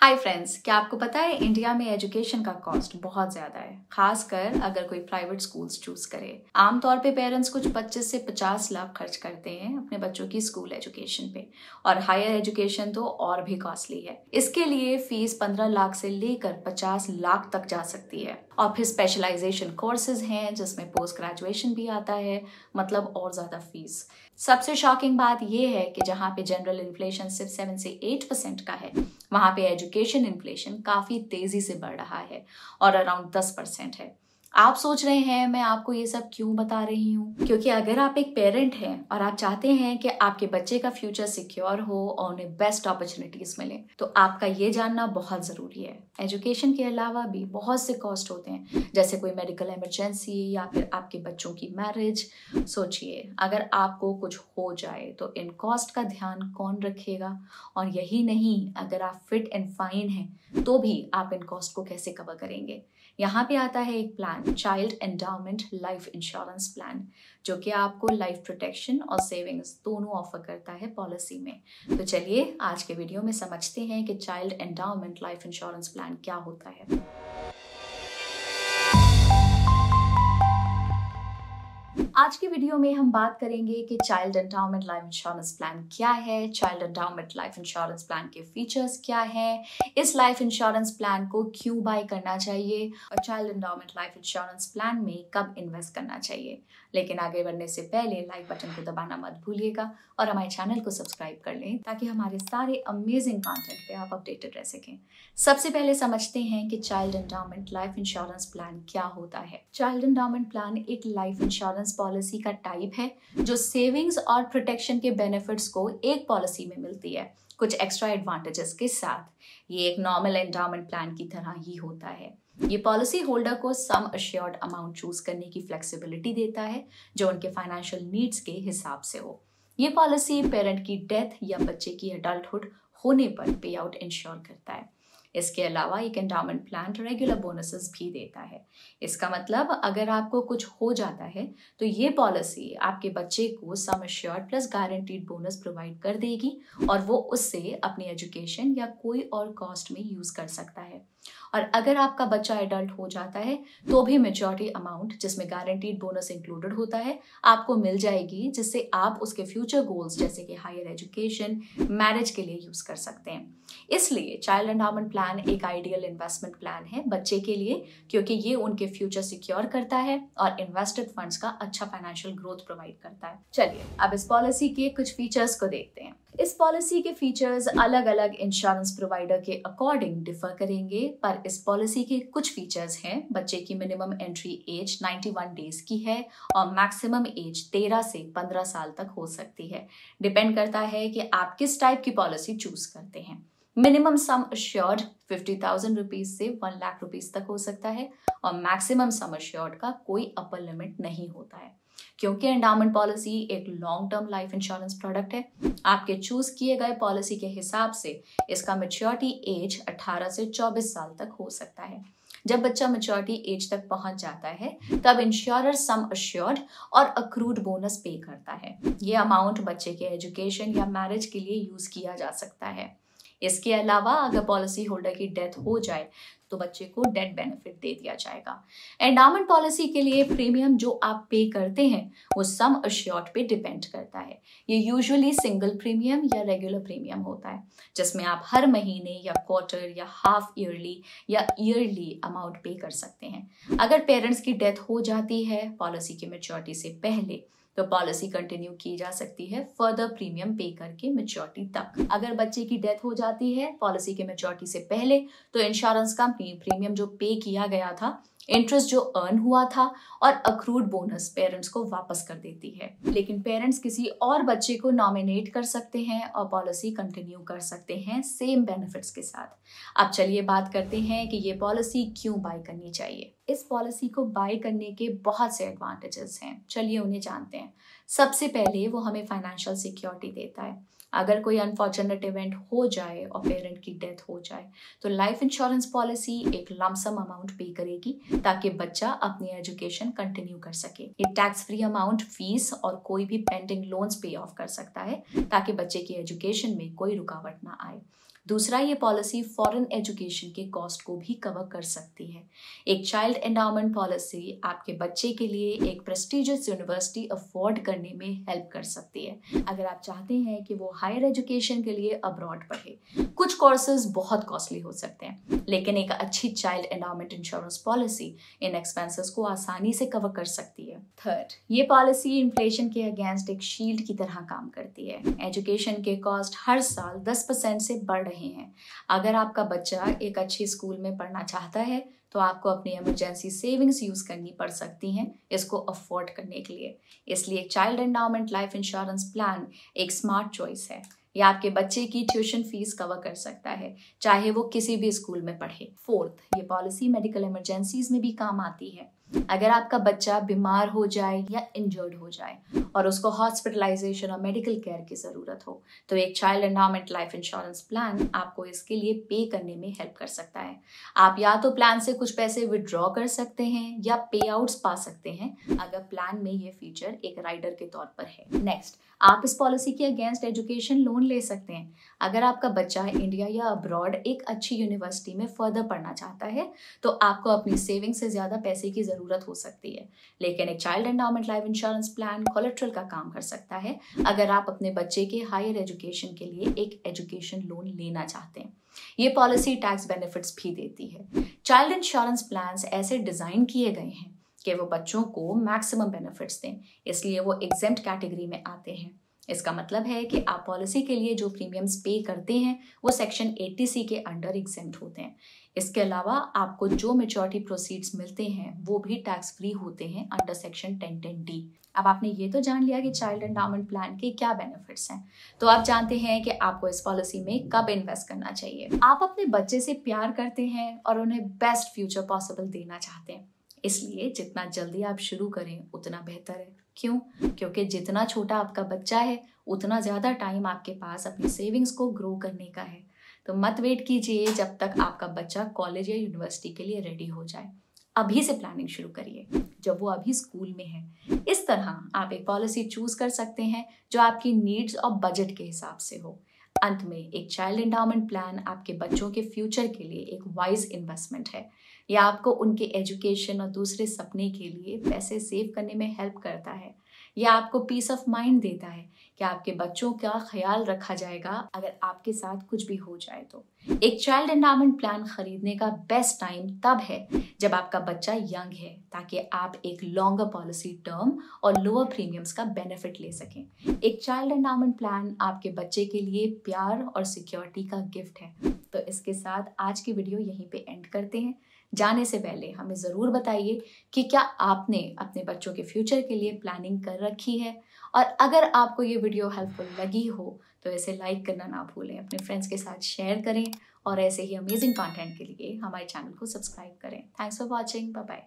Hi friends, क्या आपको पता है इंडिया में एजुकेशन का कॉस्ट बहुत ज़्यादा है, खासकर अगर कोई प्राइवेट स्कूल्स चूज करे। आमतौर पे पेरेंट्स कुछ 25 से 50 लाख खर्च करते हैं अपने बच्चों की स्कूल एजुकेशन पे, और हायर एजुकेशन तो और भी कॉस्टली है। इसके लिए फीस 15 लाख से लेकर 50 लाख तक जा सकती है। और फिर स्पेशलाइजेशन कोर्सेज हैं जिसमें पोस्ट ग्रेजुएशन भी आता है, मतलब और ज़्यादा फीस। सबसे शॉकिंग बात यह है कि जहाँ पे जनरल इन्फ्लेशन सिर्फ 7 से 8% का है, वहाँ पे एजुकेशन इन्फ्लेशन काफ़ी तेज़ी से बढ़ रहा है और अराउंड 10% है। आप सोच रहे हैं मैं आपको ये सब क्यों बता रही हूँ? क्योंकि अगर आप एक पेरेंट हैं और आप चाहते हैं कि आपके बच्चे का फ्यूचर सिक्योर हो और उन्हें बेस्ट अपॉर्चुनिटीज मिले, तो आपका ये जानना बहुत ज़रूरी है। एजुकेशन के अलावा भी बहुत से कॉस्ट होते हैं, जैसे कोई मेडिकल इमरजेंसी या फिर आपके बच्चों की मैरिज। सोचिए, अगर आपको कुछ हो जाए तो इन कॉस्ट का ध्यान कौन रखेगा? और यही नहीं, अगर आप फिट एंड फाइन हैं तो भी आप इन कॉस्ट को कैसे कवर करेंगे? यहाँ पे आता है एक plan, child endowment life insurance plan, जो कि आपको लाइफ प्रोटेक्शन और सेविंग्स दोनों ऑफर करता है पॉलिसी में। तो चलिए आज के वीडियो में समझते हैं कि child endowment life insurance plan क्या होता है। आज की वीडियो में हम बात करेंगे कि child endowment life insurance plan क्या है, child endowment life insurance plan के फीचर्स क्या हैं, इस लाइफ इंश्योरेंस प्लान को क्यों बाय करना चाहिए, और child endowment life insurance plan में कब इन्वेस्ट करना चाहिए। लेकिन आगे बढ़ने से पहले लाइक बटन को दबाना मत भूलिएगा और हमारे चैनल को सब्सक्राइब कर लें ताकि हमारे सारे अमेजिंग कंटेंट पे आप अपडेटेड रह सकें। सबसे पहले समझते हैं कि child endowment life insurance plan क्या होता है। चाइल्ड एंडाउमेंट प्लान एक लाइफ इंश्योरेंस पॉलिसी का टाइप है जो सेविंग्स और प्रोटेक्शन के बेनिफिट्स को एक पॉलिसी में मिलती है, कुछ एक्स्ट्रा एडवांटेजेस के साथ। ये एक नॉर्मल एंडाउमेंट प्लान की तरह ही होता है। ये पॉलिसी होल्डर को सम अश्योर्ड अमाउंट चूज करने की फ्लेक्सिबिलिटी देता है जो उनके फाइनेंशियल नीड्स के हिसाब से हो। ये पॉलिसी पेरेंट की डेथ या बच्चे की एडल्टहुड होने पर पे आउट इंश्योर करता है। इसके अलावा एक एंडाउमेंट प्लान रेगुलर बोनसेस भी देता है। इसका मतलब अगर आपको कुछ हो जाता है तो ये पॉलिसी आपके बच्चे को sum assured plus guaranteed bonus provide कर देगी और वो उससे अपनी एजुकेशन या कोई और कॉस्ट में यूज कर सकता है। और अगर आपका बच्चा एडल्ट हो जाता है तो भी मेच्योरिटी अमाउंट जिसमें गारंटीड बोनस इंक्लूडेड होता है आपको मिल जाएगी, जिससे आप उसके फ्यूचर गोल्स जैसे कि हायर एजुकेशन, मैरिज के लिए यूज कर सकते हैं। इसलिए चाइल्ड एंडाउमेंट प्लान एक आइडियल इन्वेस्टमेंट प्लान है बच्चे के लिए, क्योंकि ये उनके फ्यूचर सिक्योर करता है और इन्वेस्टेड फंड्स का अच्छा फाइनेंशियल ग्रोथ प्रोवाइड करता है। चलिए अब इस पॉलिसी के कुछ फीचर्स को देखते हैं। इस पॉलिसी के फीचर्स अलग अलग इंश्योरेंस प्रोवाइडर के अकॉर्डिंग डिफर करेंगे, पर इस पॉलिसी के कुछ फीचर्स हैं। बच्चे की मिनिमम एंट्री एज 91 डेज की है और मैक्सिमम एज 13 से 15 साल तक हो सकती है। डिपेंड करता है कि आप किस टाइप की पॉलिसी चूज करते हैं। मिनिमम सम अश्योर्ड 50,000 रुपीज से 1 लाख रुपीज तक हो सकता है और मैक्सिमम सम अश्योर्ड का कोई अपर लिमिट नहीं होता है। क्योंकि एंडाउमेंट पॉलिसी एक long term life insurance product है, आपके चूज किए गए पॉलिसी के हिसाब से इसका मैच्योरिटी एज 18 से 24 साल तक हो सकता है। जब बच्चा मैच्योरिटी एज तक पहुंच जाता है तब इंश्योरर सम अश्योर्ड और अक्रूड बोनस पे करता है। ये अमाउंट बच्चे के एजुकेशन या मैरिज के लिए यूज किया जा सकता है। इसके अलावा अगर पॉलिसी होल्डर की डेथ हो जाए तो बच्चे को डेथ बेनिफिट दे दिया जाएगा। एंडाउमेंट पॉलिसी के लिए प्रीमियम जो आप पे करते हैं वो सम अश्योर्ड पे डिपेंड करता है। ये यूजुअली सिंगल प्रीमियम या रेगुलर प्रीमियम होता है, जिसमें आप हर महीने या क्वार्टर या हाफ ईयरली या ईयरली अमाउंट पे कर सकते हैं। अगर पेरेंट्स की डेथ हो जाती है पॉलिसी की मैच्योरिटी से पहले तो पॉलिसी कंटिन्यू की जा सकती है फर्दर प्रीमियम पे करके मैच्योरिटी तक। अगर बच्चे की डेथ हो जाती है पॉलिसी के मैच्योरिटी से पहले तो इंश्योरेंस कंपनी प्रीमियम जो पे किया गया था, इंटरेस्ट जो अर्न हुआ था और अक्रूड बोनस पेरेंट्स को वापस कर देती है। लेकिन पेरेंट्स किसी और बच्चे को नॉमिनेट कर सकते हैं और पॉलिसी कंटिन्यू कर सकते हैं सेम बेनिफिट्स के साथ। अब चलिए बात करते हैं कि ये पॉलिसी क्यों बाय करनी चाहिए। इस पॉलिसी को बाय करने के बहुत से एडवांटेजेस हैं, चलिए उन्हें जानते हैं। सबसे पहले वो हमें फाइनेंशियल सिक्योरिटी देता है। अगर कोई अनफॉर्चुनेट इवेंट हो जाए और पेरेंट की डेथ हो जाए तो लाइफ इंश्योरेंस पॉलिसी एक लमसम अमाउंट पे करेगी ताकि बच्चा अपनी एजुकेशन कंटिन्यू कर सके। ये टैक्स फ्री अमाउंट फीस और कोई भी पेंडिंग लोन्स पे ऑफ कर सकता है ताकि बच्चे की एजुकेशन में कोई रुकावट ना आए। दूसरा, ये पॉलिसी फॉरेन एजुकेशन के कॉस्ट को भी कवर कर सकती है। एक चाइल्ड एंडाउमेंट पॉलिसी आपके बच्चे के लिए एक प्रेस्टिजियस यूनिवर्सिटी अफोर्ड करने में हेल्प कर सकती है अगर आप चाहते हैं कि वो हायर एजुकेशन के लिए अब्रॉड पढ़े। कुछ कोर्सेज बहुत कॉस्टली हो सकते हैं, लेकिन एक अच्छी child endowment insurance policy in expenses को आसानी से कवर कर सकती है। थर्ड, ये पॉलिसी इन्फ्लेशन के अगेंस्ट एक शील्ड की तरह काम करती है। एजुकेशन के कॉस्ट हर साल 10% से बढ़ रहे हैं। अगर आपका बच्चा एक अच्छे स्कूल में पढ़ना चाहता है तो आपको अपनी इमरजेंसी सेविंग्स यूज करनी पड़ सकती हैं इसको अफोर्ड करने के लिए। इसलिए child endowment life insurance plan एक स्मार्ट चॉइस है। यह आपके बच्चे की ट्यूशन फीस कवर कर सकता है, चाहे वो किसी भी स्कूल में पढ़े। फोर्थ, ये पॉलिसी मेडिकल इमरजेंसीज में भी काम आती है। अगर आपका बच्चा बीमार हो जाए या इंजर्ड हो जाए और उसको हॉस्पिटलाइजेशन और मेडिकल केयर की ज़रूरत हो, तो एक child endowment life insurance plan आपको इसके लिए पे करने में हेल्प कर सकता है। आप या तो प्लान से कुछ पैसे विड्रॉ कर सकते हैं या पे आउट्स पा सकते हैं अगर प्लान में ये फीचर एक राइडर के तौर पर है। नेक्स्ट, आप इस पॉलिसी के अगेंस्ट एजुकेशन लोन ले सकते हैं। अगर आपका बच्चा इंडिया या अब्रॉड एक अच्छी यूनिवर्सिटी में फर्दर पढ़ना चाहता है तो आपको अपनी सेविंग से ज़्यादा पैसे की ज़रूरत हो सकती है, लेकिन एक child endowment life insurance plan collateral का काम कर सकता है अगर आप अपने बच्चे के हायर एजुकेशन के लिए एक एजुकेशन लोन लेना चाहते हैं। ये पॉलिसी टैक्स बेनिफिट्स भी देती है। चाइल्ड इंश्योरेंस प्लान्स ऐसे डिज़ाइन किए गए हैं कि वो बच्चों को मैक्सिमम बेनिफिट्स दें, इसलिए वो एग्जेम्प्ट कैटेगरी में आते हैं। इसका मतलब है कि आप पॉलिसी के लिए जो प्रीमियम्स पे करते हैं वो सेक्शन 80C के अंडर एग्जेम्प्ट होते हैं। इसके अलावा आपको जो मैच्योरिटी प्रोसीड्स मिलते हैं वो भी टैक्स फ्री होते हैं अंडर सेक्शन 1010D। अब आपने ये तो जान लिया कि चाइल्ड एंडाउमेंट प्लान के क्या बेनिफिट्स हैं, तो आप जानते हैं कि आपको इस पॉलिसी में कब इन्वेस्ट करना चाहिए। आप अपने बच्चे से प्यार करते हैं और उन्हें बेस्ट फ्यूचर पॉसिबल देना चाहते हैं, इसलिए जितना जल्दी आप शुरू करें उतना बेहतर है। क्यों? क्योंकि जितना छोटा आपका बच्चा है उतना ज़्यादा टाइम आपके पास अपनी सेविंग्स को ग्रो करने का है। तो मत वेट कीजिए जब तक आपका बच्चा कॉलेज या यूनिवर्सिटी के लिए रेडी हो जाए। अभी से प्लानिंग शुरू करिए जब वो अभी स्कूल में है। इस तरह आप एक पॉलिसी चूज कर सकते हैं जो आपकी नीड्स और बजट के हिसाब से हो। अंत में, एक चाइल्ड एंडाउमेंट प्लान आपके बच्चों के फ्यूचर के लिए एक वाइज इन्वेस्टमेंट है। यह आपको उनके एजुकेशन और दूसरे सपने के लिए पैसे सेव करने में हेल्प करता है। यह आपको पीस ऑफ माइंड देता है कि आपके बच्चों का ख्याल रखा जाएगा अगर आपके साथ कुछ भी हो जाए तो। एक चाइल्ड एंडाउमेंट प्लान खरीदने का बेस्ट टाइम तब है जब आपका बच्चा यंग है, ताकि आप एक लॉन्गर पॉलिसी टर्म और लोअर प्रीमियम्स का बेनिफिट ले सकें। एक चाइल्ड एंडाउमेंट प्लान आपके बच्चे के लिए प्यार और सिक्योरिटी का गिफ्ट है। तो इसके साथ आज की वीडियो यहीं पे एंड करते हैं। जाने से पहले हमें ज़रूर बताइए कि क्या आपने अपने बच्चों के फ्यूचर के लिए प्लानिंग कर रखी है, और अगर आपको ये वीडियो हेल्पफुल लगी हो तो इसे लाइक करना ना भूलें, अपने फ्रेंड्स के साथ शेयर करें और ऐसे ही अमेजिंग कंटेंट के लिए हमारे चैनल को सब्सक्राइब करें। Thanks for watching, bye bye.